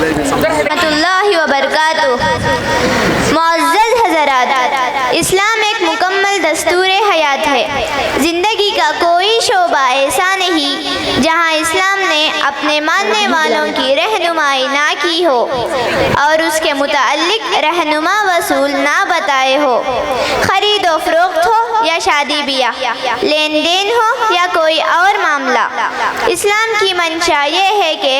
رحمۃ اللہ وبرکاتہ۔ معزز حضرات، اسلام ایک مکمل دستور حیات ہے۔ زندگی کا کوئی شعبہ ایسا نہیں جہاں اسلام نے اپنے ماننے والوں کی رہنمائی نہ کی ہو اور اس کے متعلق رہنما اصول نہ بتائے ہو۔ خرید و فروخت ہو یا شادی بیاہ، لین دین ہو یا کوئی اور معاملہ، اسلام کی منشا یہ ہے کہ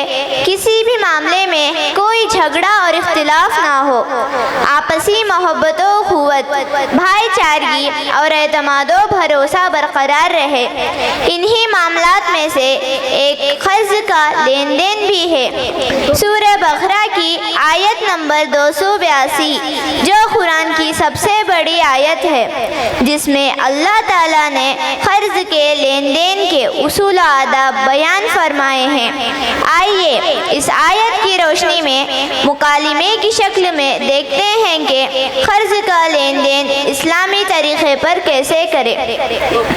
کسی بھی معاملے میں کوئی جھگڑا اور اختلاف نہ ہو، آپسی محبت و اخوت، بھائی چارگی اور اعتماد و بھروسہ برقرار رہے۔ انہی معاملات میں سے ایک قرض کا لین دین بھی ہے۔ سورہ بقرہ کی آیت نمبر 282 جو قرآن کی سب سے بڑی آیت ہے، جس میں اللہ تعالیٰ نے قرض کے لین دین کے اصول و آداب بیان فرمائے ہیں۔ آئیے اس آیت کی روشنی میں مکالمے کی شکل میں دیکھتے ہیں کہ قرض کا لین دین اسلامی طریقے پر کیسے کرے۔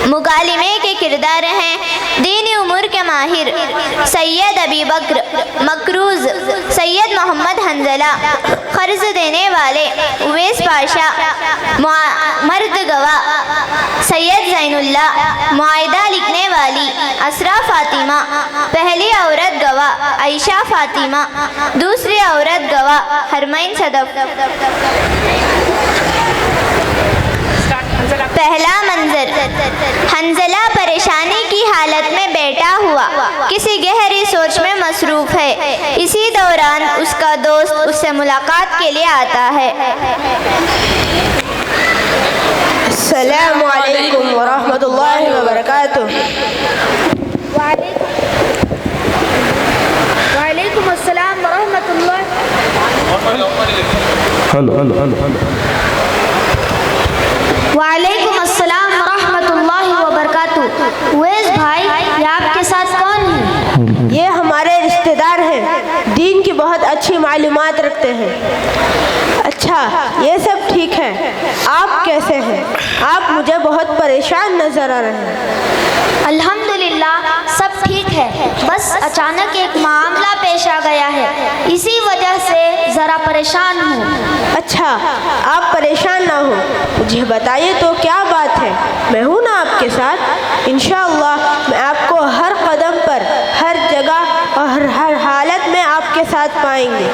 مکالمے کے کردار ہیں دینی امور کے ماہر سید ابی بکر مکروز، سید محمد حنظلہ، قرض دینے والے اویس پاشا، مرد گواہ سید زین اللہ، معاہدہ لکھنے والی اسرا فاطمہ، پہلی عورت گواہ عائشہ فاطمہ، دوسری عورت گواہ حرمین صدف۔ پہلا منظر، حنظلہ پریشانی کی حالت میں بیٹھا ہوا کسی گہری سوچ میں مصروف ہے۔ اسی دوران اس کا دوست اس سے ملاقات کے لیے آتا ہے۔ السلام علیکم ورحمۃ اللہ وبرکاتہ۔ وعلیکم السلام ورحمۃ اللہ۔ وعلیکم السلام ورحمۃ اللہ وبرکاتہ۔ اویس بھائی، یہ آپ کے ساتھ کون ہیں؟ یہ ہمارے رشتہ دار ہیں، دین کی بہت اچھی معلومات رکھتے ہیں۔ اچھا، یہ سب ٹھیک ہے، آپ کیسے ہیں؟ آپ مجھے بہت پریشان نظر آ رہے ہیں۔ الحمدللہ سب ٹھیک ہے، بس اچانک ایک معاملہ پیش آ گیا ہے، اسی وجہ سے ذرا پریشان ہوں۔ اچھا، آپ پریشان نہ ہو، مجھے بتائیے تو کیا بات ہے، میں ہوں نا آپ کے ساتھ۔ انشاءاللہ میں آپ کو ہر قدم پر، ہر جگہ اور ہر حالت میں آپ کے ساتھ پائیں گے،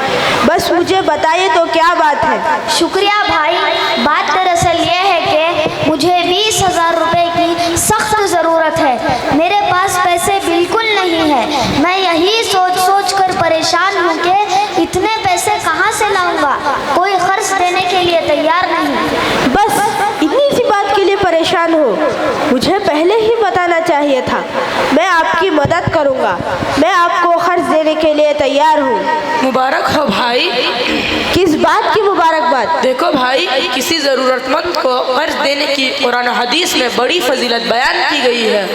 بس مجھے بتائیے تو کیا بات ہے۔ شکریہ بھائی، بات دراصل یہ ہے کہ مجھے 20,000 روپے کی سخت ضرورت ہے۔ میرے پاس پیسے بالکل نہیں ہیں، میں یہی سوچ سوچ کر پریشان ہوں کہ اتنے پیسے کہاں سے لاؤں گا، کوئی خرچ دینے کے لیے تیار نہیں۔ بس اتنی سی بات کے لیے پریشان ہو، مجھے پہلے ہی بتانا چاہیے تھا، میں آپ کی مدد کروں گا، میں آپ کو خرچ دینے کے لیے تیار ہوں۔ مبارک ہو بھائی۔ کس بات کی مبارکباد؟ دیکھو بھائی، کسی ضرورت مند کو قرض دینے کی قرآن و حدیث میں بڑی فضیلت بیان کی گئی ہے۔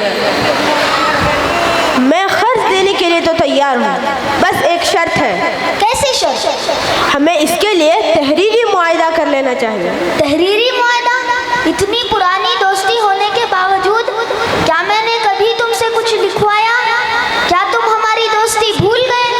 میں قرض دینے کے لیے تو تیار ہوں، بس ایک شرط ہے۔ کیسی شرط؟ ہمیں اس کے لیے تحریری معاہدہ کر لینا چاہیے۔ تحریری معاہدہ؟ اتنی پرانی دوستی ہونے کے باوجود کیا میں نے کبھی تم سے کچھ لکھوایا؟ کیا تم ہماری دوستی بھول گئے؟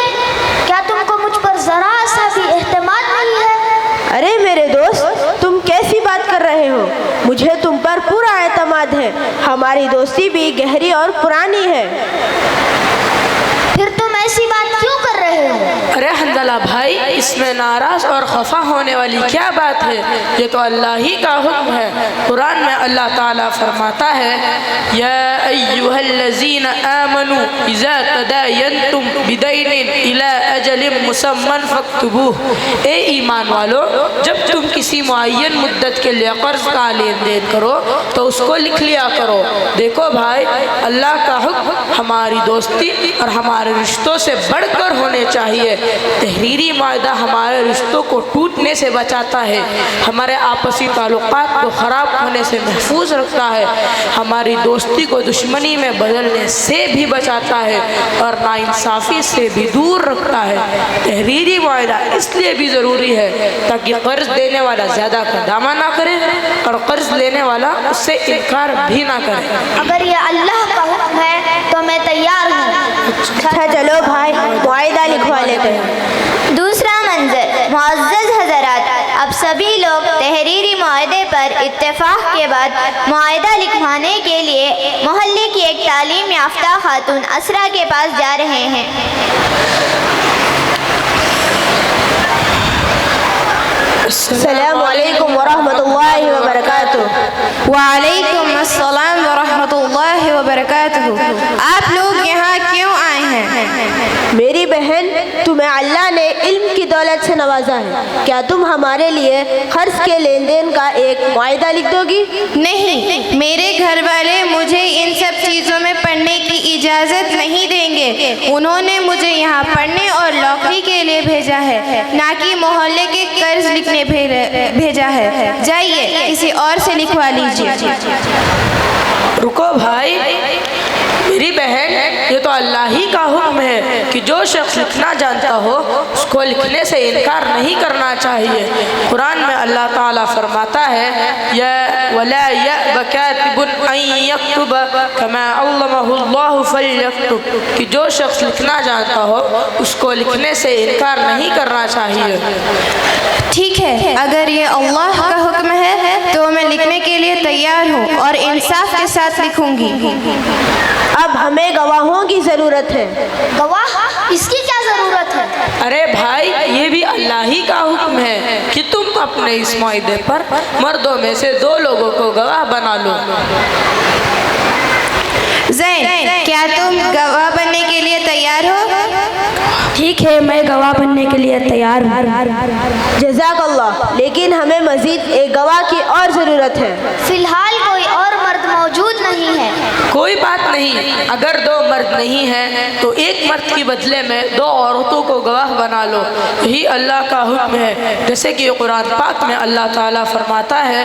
کیا تم کو مجھ پر ذرا سا بھی اعتماد نہیں ہے؟ ارے میرے دوست، تم کیسی بات کر رہے ہو؟ مجھے تم پر پورا اعتماد ہے، ہماری دوستی بھی گہری اور پرانی ہے۔ پھر تم ایسی بات کیوں کر رہے ہو؟ ارے حنظلہ بھائی، اس میں ناراض اور خفا ہونے والی کیا بات ہے؟ یہ تو اللہ ہی کا حکم ہے۔ قرآن میں اللہ تعالیٰ فرماتا ہے، یا ایہا الذین آمنوا اذا تداینتم بدین الی اجل مسمى فاکتبوہ۔ اے ایمان والو، جب تم کسی معین مدت کے لیے قرض کا لین دین کرو تو اس کو لکھ لیا کرو۔ دیکھو بھائی، اللہ کا حکم ہماری دوستی اور ہمارے رشتوں سے بڑھ کر ہونے چاہیے۔ تحریری معاہدہ ہمارے رشتوں کو ٹوٹنے سے بچاتا ہے، ہمارے آپسی تعلقات کو خراب ہونے سے محفوظ رکھتا ہے، ہماری دوستی کو دشمنی میں بدلنے سے بھی بچاتا ہے اور ناانصافی سے بھی دور رکھتا ہے۔ تحریری معاہدہ اس لیے بھی ضروری ہے تاکہ قرض دینے والا زیادہ کا دعویٰ نہ کرے اور قرض لینے والا اس سے انکار بھی نہ کرے۔ اگر یہ اللہ کا حکم ہے تو میں تیار ہوں۔ اچھا چلو بھائی، معاہدہ لکھوا لیتے ہیں۔ سبھی لوگ تحریری معاہدے پر اتفاق کے بعد معاہدہ لکھوانے کے لیے محلے کی ایک تعلیم یافتہ خاتون اسرا کے پاس جا رہے ہیں۔ السلام علیکم ورحمۃ اللہ وبرکاتہ۔ وعلیکم السلام ورحمۃ اللہ وبرکاتہ۔ آپ لوگ یہاں کیوں آئے ہیں؟ میری بہن، تمہیں اللہ نے علم کی دولت سے نوازا ہے، کیا تم ہمارے لیے قرض کے لین دین کا ایک معاہدہ لکھ دو گی؟ نہیں، میرے گھر والے مجھے ان سب چیزوں میں پڑھنے کی اجازت نہیں دیں گے۔ انہوں نے مجھے یہاں پڑھنے اور نوکری کے لیے بھیجا ہے، نہ کہ محلے کے قرض لکھنے بھیجا ہے۔ جائیے کسی اور سے لکھوا لیجیے۔ رکو بھائی، میری بہن، یہ تو اللہ ہی کا حکم ہے کہ جو شخص لکھنا جانتا ہو اس کو لکھنے سے انکار نہیں کرنا چاہیے۔ قرآن میں اللہ تعالیٰ فرماتا ہے وَلَا يَأْبَ كَاتِبٌ أَن يَكْتُبَ كَمَا عَلَّمَهُ اللَّهُ فَلْيَكْتُبْ کہ جو شخص لکھنا جانتا ہو اس کو لکھنے سے انکار نہیں کرنا چاہیے۔ ٹھیک ہے، اگر یہ اللہ کا حکم ہے تو میں لکھنے کے لیے تیار ہوں اور انصاف کے ساتھ لکھوں گی۔ اب ہمیں گواہوں کی ضرورت ہے۔ گواہ؟ اس کی کیا ضرورت ہے؟ ارے بھائی، یہ بھی اللہ ہی کا حکم ہے کہ تم اپنے اس معاہدے پر مردوں میں سے 2 لوگوں کو گواہ بنا لو۔ زین، کیا تم گواہ بننے کے لیے تیار ہو؟ ٹھیک ہے، میں گواہ بننے کے لیے تیار ہوں۔ جزاک اللہ، لیکن ہمیں مزید ایک گواہ کی اور ضرورت ہے۔ فی الحال کوئی اور مرد موجود نہیں ہے۔ کوئی بات نہیں، اگر 2 مرد نہیں ہیں تو 1 مرد کے بدلے میں 2 عورتوں کو گواہ بنا لو، یہی اللہ کا حکم ہے۔ جیسے کہ قرآن پاک میں اللہ تعالیٰ فرماتا ہے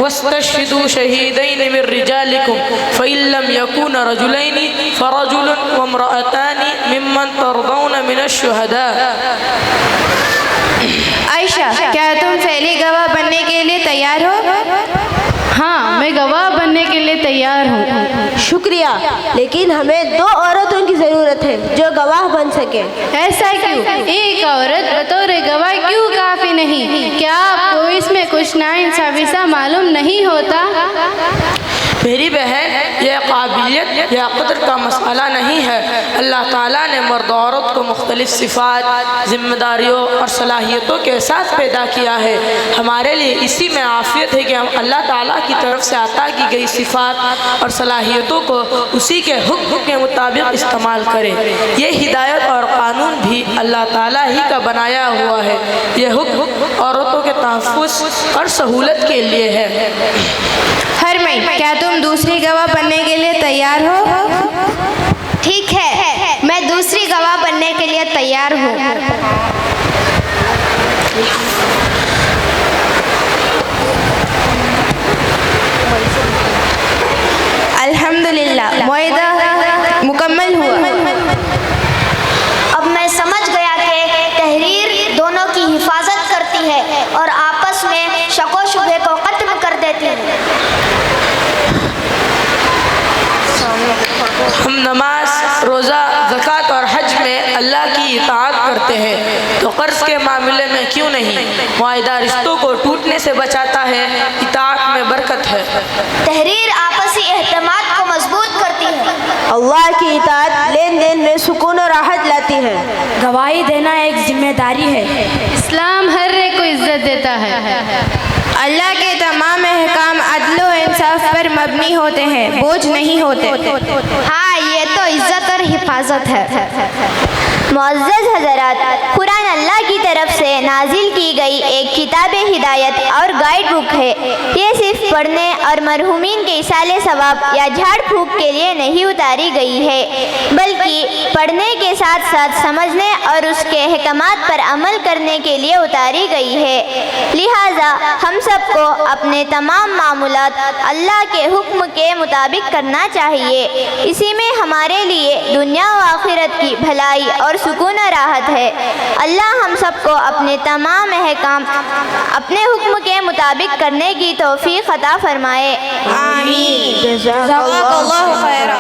وَاسْتَشْهِدُوا شَهِيدَيْنِ مِن رِّجَالِكُمْ فَإِن لَّمْ يَكُونَا رَجُلَيْنِ فَرَجُلٌ وَامْرَأَتَانِ مِمَّن تَرْضَوْنَ مِنَ الشُّهَدَاءِ۔ عائشہ، کیا تم فعلی گواہ بننے کے لیے تیار ہو؟ ہاں، میں گواہ بننے کے لیے تیار ہوں۔ شکریہ، لیکن ہمیں 2 عورتوں کی ضرورت ہے جو گواہ بن سکے۔ ایسا کیوں؟ ایک عورت بطور گواہ کیوں کافی نہیں؟ کیا آپ کو اس میں کچھ ناانصافی سا معلوم نہیں ہوتا؟ میری بہن، یہ قابلیت یا قدر کا مسئلہ نہیں ہے۔ اللہ تعالیٰ نے مرد و عورت کو مختلف صفات، ذمہ داریوں اور صلاحیتوں کے ساتھ پیدا کیا ہے۔ ہمارے لیے اسی میں عافیت ہے کہ ہم اللہ تعالیٰ کی طرف سے عطا کی گئی صفات اور صلاحیتوں کو اسی کے حکم کے مطابق استعمال کریں۔ یہ ہدایت اور قانون بھی اللہ تعالیٰ ہی کا بنایا ہوا ہے۔ یہ حکم عورتوں کے تحفظ اور سہولت کے لیے ہے۔ حرمین، کیا تم دوسری گواہ بننے کے لیے تیار ہو؟ ٹھیک ہے، میں دوسری گواہ بننے کے لیے تیار ہوں۔ الحمدللہ، معاہدہ مکمل ہوا۔ اب میں سمجھ گیا کہ تحریر دونوں کی حفاظت کرتی ہے اور آپس میں شک و شبہے کو ختم کر دیتی ہے۔ ہم نماز، روزہ، زکوٰۃ اور حج میں اللہ کی اطاعت کرتے ہیں تو قرض کے معاملے میں کیوں نہیں؟ معاہدہ رشتوں کو ٹوٹنے سے بچاتا ہے، اطاعت میں برکت ہے۔ تحریر آپسی اعتماد کو مضبوط کرتی ہے۔ اللہ کی اطاعت لین دین میں سکون و راحت لاتی ہے۔ گواہی دینا ایک ذمہ داری ہے۔ اسلام ہر ایک کو عزت دیتا ہے۔ اللہ کے تمام احکام عدل و انصاف پر مبنی ہوتے ہیں، بوجھ نہیں ہوتے۔ ہاں، یہ تو عزت اور حفاظت ہے۔ معزز حضرات، قرآن اللہ کی طرف سے نازل کی گئی ایک کتاب ہدایت اور گائیڈ بک ہے۔ یہ صرف پڑھنے اور مرحومین کے ایصال ثواب یا جھاڑ پھونک کے لیے نہیں اتاری گئی ہے، بلکہ پڑھنے کے ساتھ ساتھ سمجھنے اور اس کے احکامات پر عمل کرنے کے لیے اتاری گئی ہے۔ لہٰذا ہم سب کو اپنے تمام معاملات اللہ کے حکم کے مطابق کرنا چاہیے۔ اسی میں ہمارے لیے دنیا و آخرت کی بھلائی اور سکون و راحت ہے۔ اللہ ہم سب کو اپنے تمام احکام اپنے حکم کے مطابق کرنے کی توفیق عطا فرمائے۔ آمین۔ جزاک اللہ خیرا۔